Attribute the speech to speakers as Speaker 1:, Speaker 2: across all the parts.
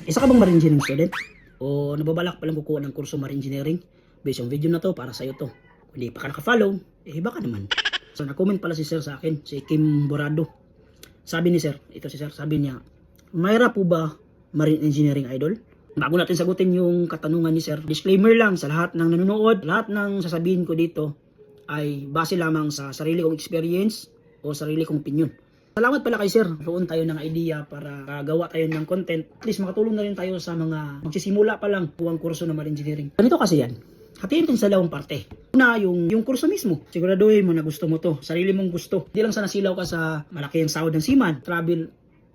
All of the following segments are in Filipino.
Speaker 1: Isa ka bang marine engineering student? O nababalak palang kukuha ng kurso marine engineering? Based on video na to, para sa'yo to. Kung hindi pa ka naka-follow, baka naman. So na-comment pala si sir sa akin, si Kim Borado. Sabi ni sir, ito si sir, sabi niya, mayroon po ba marine engineering idol? Bago natin sagutin yung katanungan ni sir, disclaimer lang sa lahat ng nanonood, lahat ng sasabihin ko dito ay base lamang sa sarili kong experience o sarili kong opinion. Salamat pala kay sir. Roon tayo ng idea para gawa tayo ng content. At least makatulong na rin tayo sa mga magsisimula pa lang buwang kurso ng marine engineering. Ganito kasi yan. Hatiin natin sa dalawang parte. Una, yung kurso mismo. Siguraduhin mo na gusto mo to. Sarili mong gusto. Hindi lang sa nasilaw ka sa malaki ang sahod ng seaman. Travel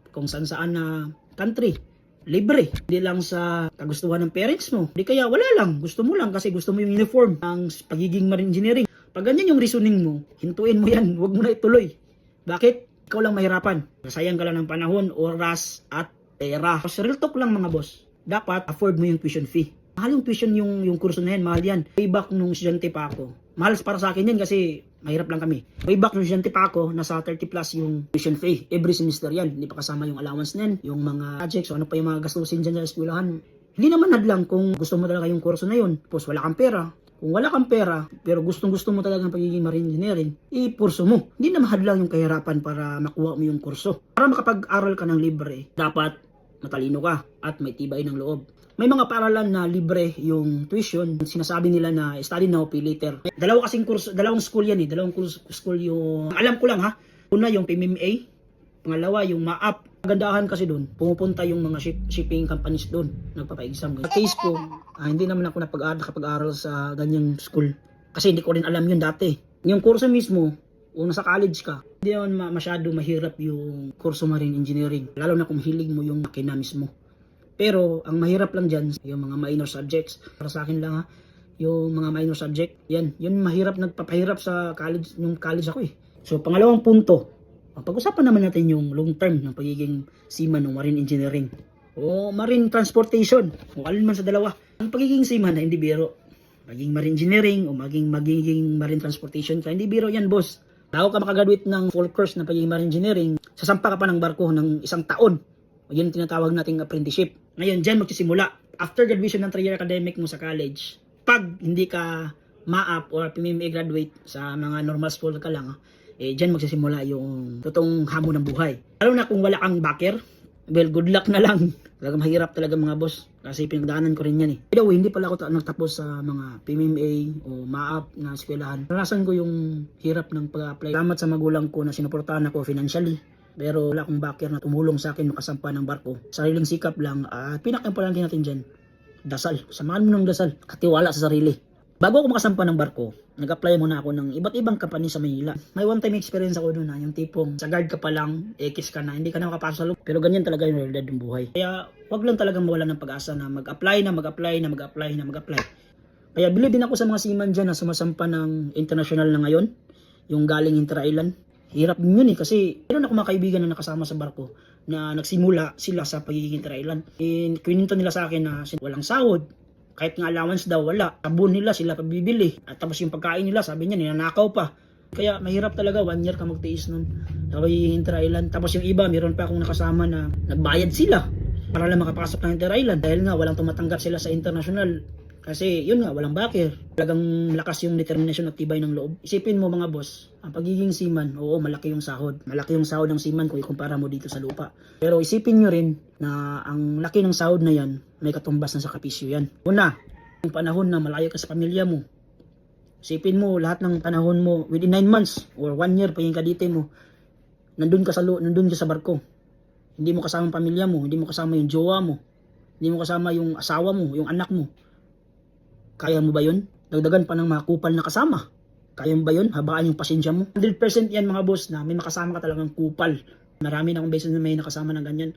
Speaker 1: kung saan na country. Libre. Hindi lang sa kagustuhan ng parents mo. Hindi kaya wala lang. Gusto mo lang kasi gusto mo yung uniform ng pagiging marine engineering. Pag ganyan yung reasoning mo, hintuin mo yan. Huwag mo na ituloy. Bakit? Ikaw lang mahirapan. Sayang ka lang ng panahon, oras, at pera. So, real talk lang mga boss. Dapat afford mo yung tuition fee. Mahal yung tuition yung kurso na yan. Mahal yan. Way back nung estudyante pa ako. Mahal para sa akin yan kasi mahirap lang kami. Way back nung estudyante pa ako, nasa 30 plus yung tuition fee. Every semester yan. Hindi pa kasama yung allowance na yan. Yung mga projects, so ano pa yung mga gastusin dyan sa eskwelahan. Hindi naman hadlang kung gusto mo talaga yung kurso na yun. Tapos wala kang pera. Kung wala kang pera, pero gustong-gusto mo talaga ng pagiging marine engineering, ipurso mo. Hindi na mahadlang yung kahirapan para makuha mo yung kurso. Para makapag-aral ka ng libre, dapat matalino ka at may tibay ng loob. May mga paaralan na libre yung tuition. Sinasabi nila na study now, pay later. Dalawa kasing kurso, dalawang school yan eh. Dalawang school yung, alam ko lang ha. Una yung PMMA, pangalawa yung MAAP. Kagandahan kasi doon, pumupunta yung mga shipping companies doon, nagpapa-exam. Sa case ko, hindi naman ako nakapag-aral sa ganyang school. Kasi hindi ko rin alam yun dati. Yung kurso mismo, kung nasa college ka, hindi naman masyado mahirap yung kurso marine engineering. Lalo na kung hilig mo yung makina mismo. Pero, ang mahirap lang dyan, yung mga minor subjects. Para sa akin lang ha, yung mga minor subject, yan mahirap, nagpapahirap sa college, yung college ako eh. So, pangalawang punto, pag-usapan naman natin yung long term ng pagiging seaman ng marine engineering o marine transportation o alin man sa dalawa. Ang pagiging seaman na hindi biro. Maging marine engineering o magiging marine transportation ka, hindi biro yan boss. Bago ka makagraduate ng full course ng pagiging marine engineering, sasampa ka pa ng barko ng 1 taon. O yun tinatawag nating apprenticeship. Ngayon, dyan magsisimula. After graduation ng 3-year academic mo sa college, pag hindi ka MAAP or PMMA graduate sa mga normal school ka lang, dyan magsisimula yung totoong hamon ng buhay. Lalo na kung wala kang backer, well, good luck na lang. Talagang mahirap talaga mga boss. Kasi pinagdaanan ko rin yan eh. By the way, hindi pala ako nagtapos sa mga PMMA o MAAP na eskwelahan. Narasan ko yung hirap ng pag-apply. Salamat sa magulang ko na sinuportahan ako financially. Pero wala akong backer na tumulong sa akin makasampa ng barko. Sariling sikap lang at pinaka-importante natin dyan, dasal. Samahan mo ng dasal. Katiwala sa sarili. Bago ako makasampa ng barko, nag-apply muna ako ng iba't ibang company sa Manila. May one time experience ako doon na yung tipong sa guard ka pa lang, ekis ka na, hindi ka na makapasok sa loob. Pero ganyan talaga yung realidad ng buhay. Kaya wag lang talagang mawala ng pag-asa na mag-apply. Kaya believe din ako sa mga seaman dyan na sumasampa ng international na ngayon, yung galing inter-island. Hirap din yun eh kasi meron ako mga kaibigan na nakasama sa barko na nagsimula sila sa pagiging inter-island. Kininto nila sa akin na walang sahod. Kahit nga allowance daw wala. Sabon nila sila pabibili. At tapos yung pagkain nila sabi niya ninanakaw pa. Kaya mahirap talaga 1 year ka magtiis nun. Tapos yung inter-island. Tapos yung iba meron pa akong nakasama na nagbayad sila para lang makapasok ng inter-island. Dahil nga walang tumatanggap sila sa international. Kasi yun nga walang backer. Talagang lakas yung determination at tibay ng loob. Isipin mo mga boss, ang pagiging seaman, oo malaki yung sahod. Malaki yung sahod ng seaman kung ikumpara mo dito sa lupa. Pero isipin nyo rin na ang laki ng sahod na yan, may katumbas na sakripisyo yan. Una, yung panahon na malayo ka sa pamilya mo. Isipin mo lahat ng panahon mo within 9 months or 1 year pagiging kadite mo, nandun ka sa barko. Hindi mo kasama ang pamilya mo, hindi mo kasama yung jowa mo, hindi mo kasama yung asawa mo, yung anak mo. Kaya mo ba yun? Dagdagan pa ng mga kupal na kasama. Kaya mo ba yun? Habaan yung pasensya mo. 100% yan mga boss na may makasama ka talagang kupal. Marami na akong beses na may nakasama ng ganyan.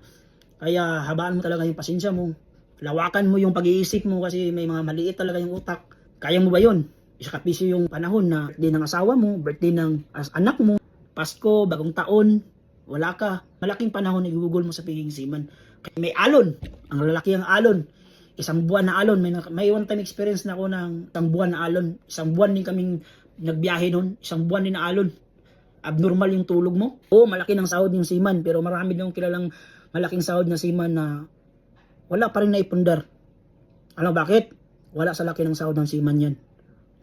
Speaker 1: Kaya habaan mo talaga yung pasensya mo. Lawakan mo yung pag-iisip mo kasi may mga maliit talaga yung utak. Kaya mo ba yun? Isakripisyo yung panahon na birthday ng asawa mo, birthday ng anak mo, Pasko, bagong taon, wala ka. Malaking panahon na igugol mo sa pagiging seaman. Kaya may alon. Ang lalaki ang alon. 1 buwan na alon. May one time experience na ako ng 1 buwan na alon. 1 buwan din kaming nagbiyahe noon. 1 buwan din na alon. Abnormal yung tulog mo. Oo, malaki ng sahod yung seaman. Pero marami din kilalang malaking sahod na seaman na wala pa rin naipundar. Alam mo bakit? Wala sa laki ng sahod ng seaman yan.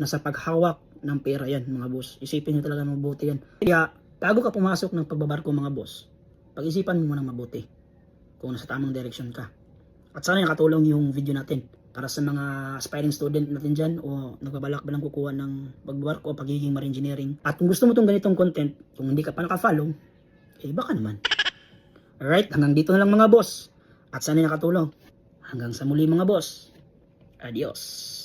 Speaker 1: Nasa paghawak ng pera yan, mga boss. Isipin nyo talaga mabuti yan. Kaya, bago ka pumasok ng pagbabarko, mga boss, pag-isipan mo munang mabuti kung nasa tamang direksyon ka. At sana nakatulong yung video natin para sa mga aspiring student natin dyan o nagbabalak ba lang kukuha ng pagbabarko o pagiging marine engineering. At kung gusto mo itong ganitong content, kung hindi ka pa nakafollow, eh baka naman. Alright, hanggang dito na lang mga boss. At sana nakatulong. Hanggang sa muli mga boss. Adios.